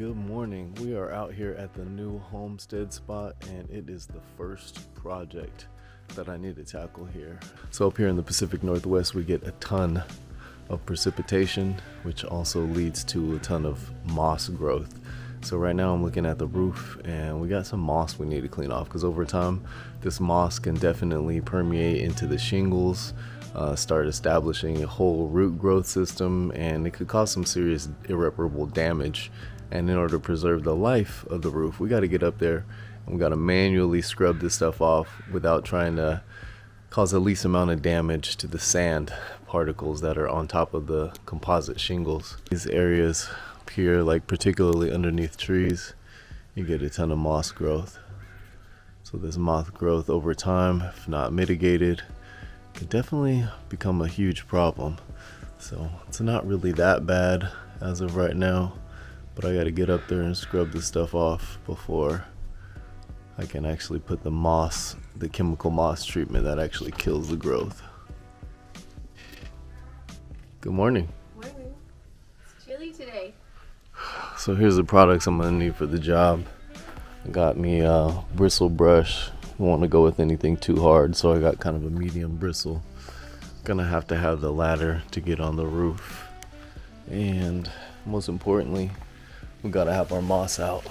Good morning. We are out here at the new homestead spot, and it is the first project that I need to tackle here. So up here in the Pacific Northwest, we get a ton of precipitation, which also leads to a ton of moss growth. So right now I'm looking at the roof, and we got some moss we need to clean off, because over time this moss can definitely permeate into the shingles, start establishing a whole root growth system, and it could cause some serious irreparable damage. And in order to preserve the life of the roof, we got to get up there and we got to manually scrub this stuff off without trying to cause the least amount of damage to the sand particles that are on top of the composite shingles. These areas up here, like particularly underneath trees, you get a ton of moss growth. So this moss growth over time, if not mitigated, can definitely become a huge problem. So it's not really that bad as of right now, but I gotta get up there and scrub this stuff off before I can actually put the moss, the chemical moss treatment that actually kills the growth. Good morning. Morning. It's chilly today. So here's the products I'm gonna need for the job. I got me a bristle brush. I don't want to go with anything too hard, so I got kind of a medium bristle. Gonna have to have the ladder to get on the roof, and most importantly, we gotta have our moss out.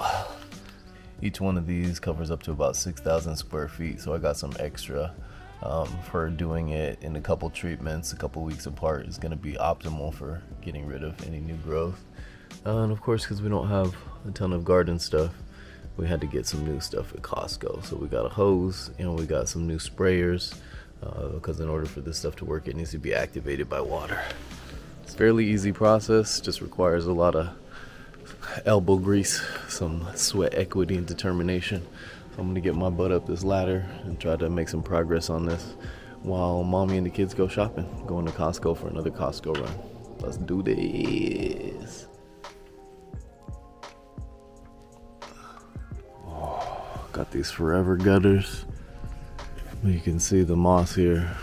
Each one of these covers up to about 6,000 square feet, so I got some extra for doing it in a couple treatments, a couple weeks apart is gonna be optimal for getting rid of any new growth. And of course, because we don't have a ton of garden stuff, we had to get some new stuff at Costco. So we got a hose and we got some new sprayers, because in order for this stuff to work, it needs to be activated by water. It's a fairly easy process, just requires a lot of elbow grease, some sweat equity and determination. So I'm gonna get my butt up this ladder and try to make some progress on this while mommy and the kids go shopping, going to Costco for another Costco run. Let's do this. Oh, got these forever gutters. You can see the moss here.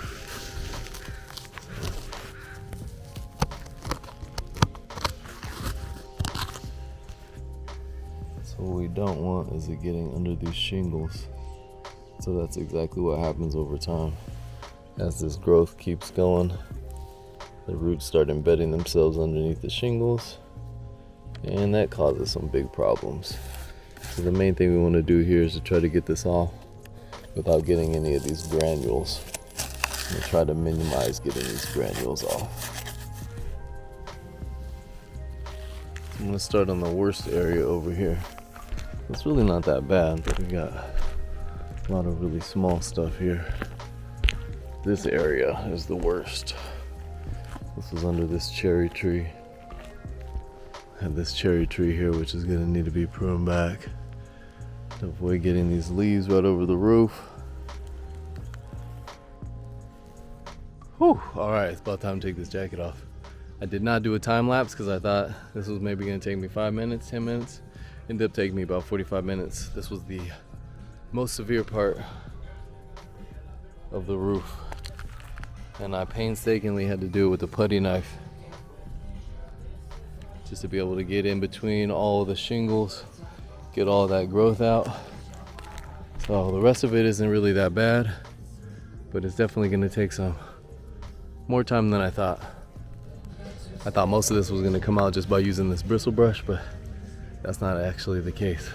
What we don't want is it getting under these shingles. So that's exactly what happens over time. As this growth keeps going, the roots start embedding themselves underneath the shingles, and that causes some big problems. So the main thing we want to do here is to try to get this off without getting any of these granules. And try to minimize getting these granules off. I'm going to start on the worst area over here. It's really not that bad, but we got a lot of really small stuff here. This area is the worst. This is under this cherry tree. And this cherry tree here, which is gonna need to be pruned back to avoid getting these leaves right over the roof. Whew, all right, it's about time to take this jacket off. I did not do a time lapse because I thought this was maybe gonna take me 5 minutes, 10 minutes. Ended up taking me about 45 minutes. This was the most severe part of the roof, and I painstakingly had to do it with a putty knife just to be able to get in between all of the shingles, get all that growth out. So the rest of it isn't really that bad, but it's definitely going to take some more time than I thought. I thought most of this was going to come out just by using this bristle brush, but that's not actually the case.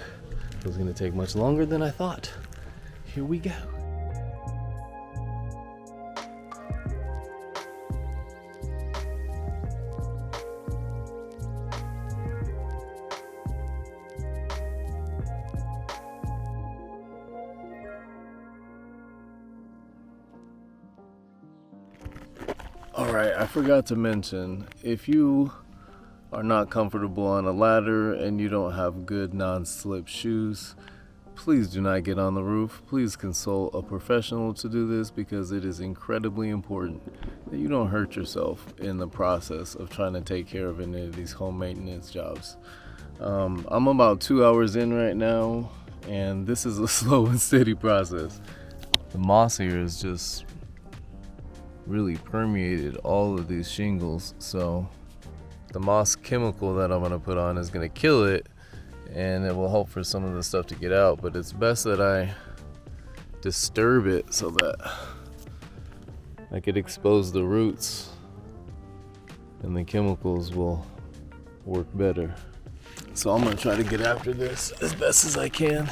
It was going to take much longer than I thought. Here we go. All right, I forgot to mention, if you are not comfortable on a ladder and you don't have good non-slip shoes, please do not get on the roof. Please consult a professional to do this, because it is incredibly important that you don't hurt yourself in the process of trying to take care of any of these home maintenance jobs. I'm about 2 hours in right now, and this is a slow and steady process. The moss here is just really permeated all of these shingles, so the moss chemical that I'm going to put on is going to kill it, and it will help for some of the stuff to get out, but it's best that I disturb it so that I could expose the roots and the chemicals will work better. So I'm gonna try to get after this as best as I can.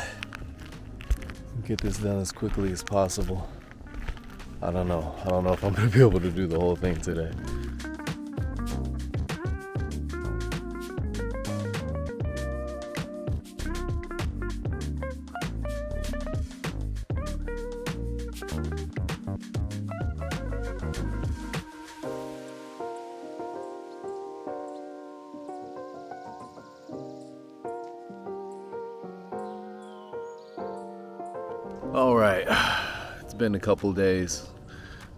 Get this done as quickly as possible. I don't know if I'm gonna be able to do the whole thing today. All right, it's been a couple days.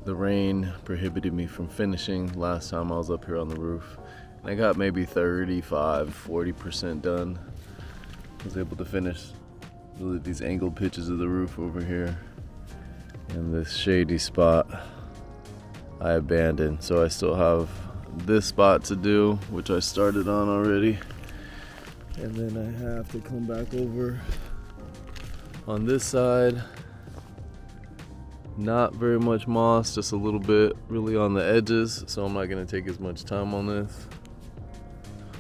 The rain prohibited me from finishing last time I was up here on the roof. And I got maybe 35-40% done. I was able to finish these angled pitches of the roof over here. And this shady spot I abandoned. So I still have this spot to do, which I started on already. And then I have to come back over on this side. Not very much moss, just a little bit really on the edges, so I'm not gonna take as much time on this.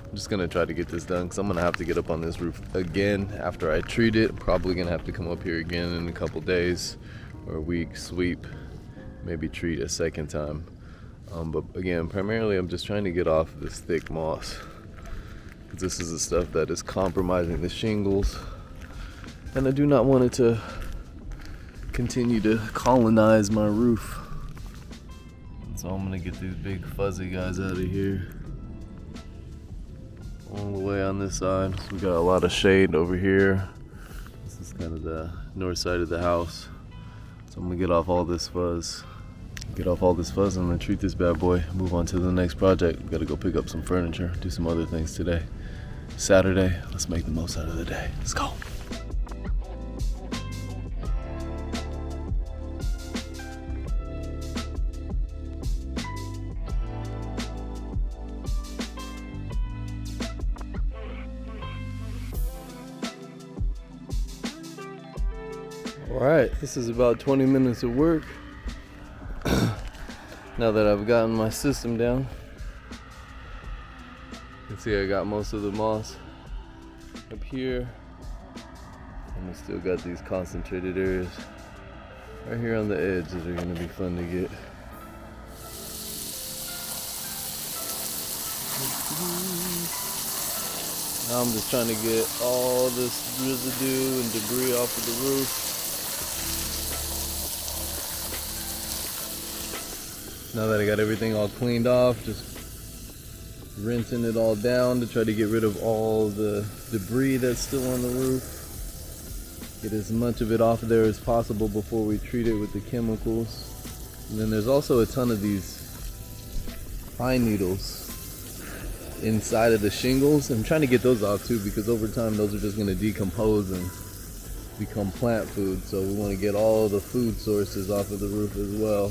I'm just gonna try to get this done because I'm gonna have to get up on this roof again after I treat it. I'm probably gonna have to come up here again in a couple days or a week, sweep, maybe treat a second time. But again, primarily I'm just trying to get off this thick moss because this is the stuff that is compromising the shingles, and I do not want it to continue to colonize my roof. So I'm gonna get these big fuzzy guys out of here. All the way on this side. So we got a lot of shade over here. This is kind of the north side of the house. So I'm gonna get off all this fuzz. And I'm gonna treat this bad boy. Move on to the next project. We gotta go pick up some furniture, do some other things today. Saturday, let's make the most out of the day. Let's go. Alright, this is about 20 minutes of work. Now that I've gotten my system down, you can see I got most of the moss up here, and I still got these concentrated areas right here on the edge that are going to be fun to get. Now I'm just trying to get all this residue and debris off of the roof. Now that I got everything all cleaned off, just rinsing it all down to try to get rid of all the debris that's still on the roof. Get as much of it off of there as possible before we treat it with the chemicals. And then there's also a ton of these pine needles inside of the shingles. I'm trying to get those off too, because over time those are just going to decompose and become plant food. So we want to get all the food sources off of the roof as well.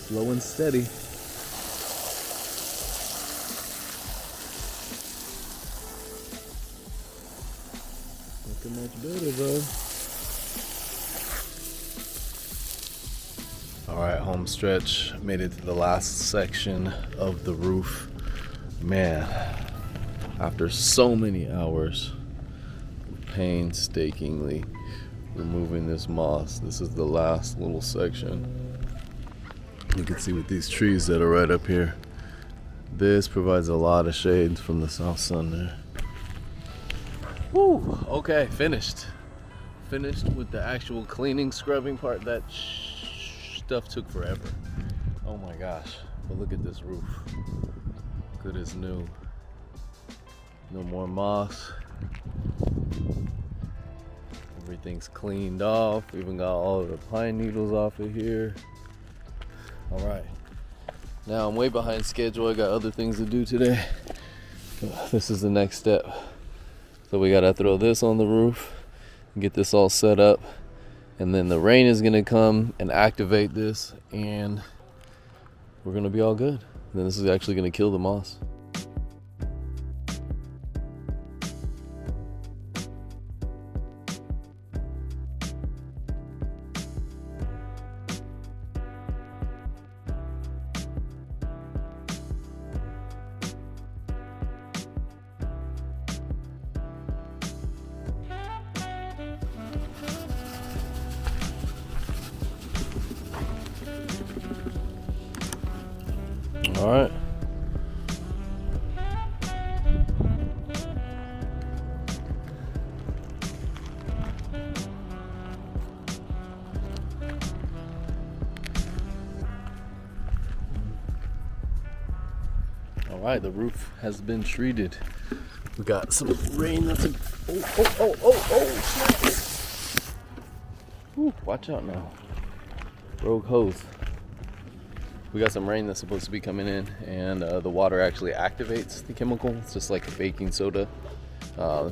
Slow and steady. Looking much better though. Alright, home stretch. Made it to the last section of the roof. Man, after so many hours of painstakingly removing this moss, this is the last little section. You can see with these trees that are right up here, this provides a lot of shade from the south sun there. Woo! Okay, finished with the actual cleaning, scrubbing part. That stuff took forever. Oh my gosh, but look at this roof. Good as new. No more moss. Everything's cleaned off. We even got all of the pine needles off of here. All right, now I'm way behind schedule. I got other things to do today. This is the next step. So we gotta throw this on the roof and get this all set up, and then the rain is gonna come and activate this, and we're gonna be all good. And then this is actually gonna kill the moss. All right. All right, the roof has been treated. We got some rain that's snap. Ooh, watch out now. Rogue hose. We got some rain that's supposed to be coming in, and the water actually activates the chemical. It's just like a baking soda.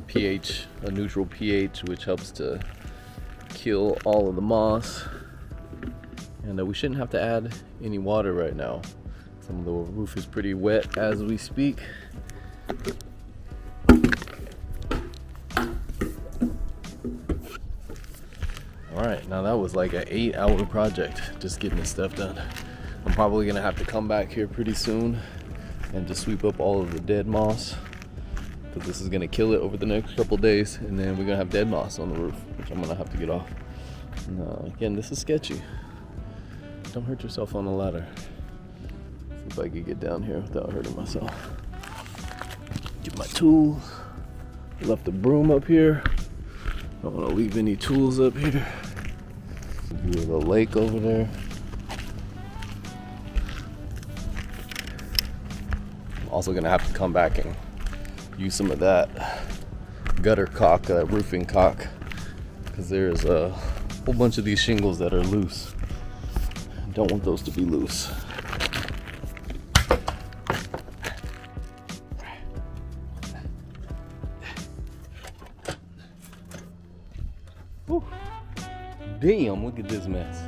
pH, a neutral pH, which helps to kill all of the moss. And we shouldn't have to add any water right now. Some of the roof is pretty wet as we speak. All right, now that was like an 8-hour project, just getting this stuff done. I'm probably gonna have to come back here pretty soon and just sweep up all of the dead moss, because this is gonna kill it over the next couple days, and then we're gonna have dead moss on the roof, which I'm gonna have to get off. And, again, this is sketchy. Don't hurt yourself on the ladder. See if I can get down here without hurting myself. Get my tools. Left the broom up here. Don't want to leave any tools up here. View of the lake over there. I'm also gonna have to come back and use some of that gutter caulk, that roofing caulk, because there's a whole bunch of these shingles that are loose. I don't want those to be loose. Whew. Damn, look at this mess.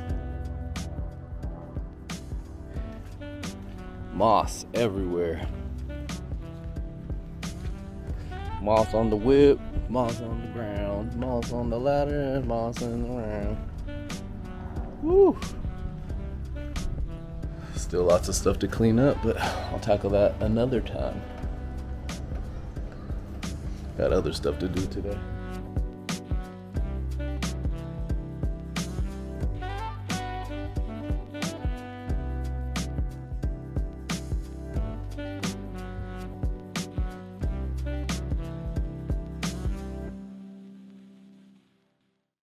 Moss everywhere. Moss on the whip, moss on the ground, moss on the ladder, moss in the ground. Woo! Still lots of stuff to clean up, but I'll tackle that another time. Got other stuff to do today.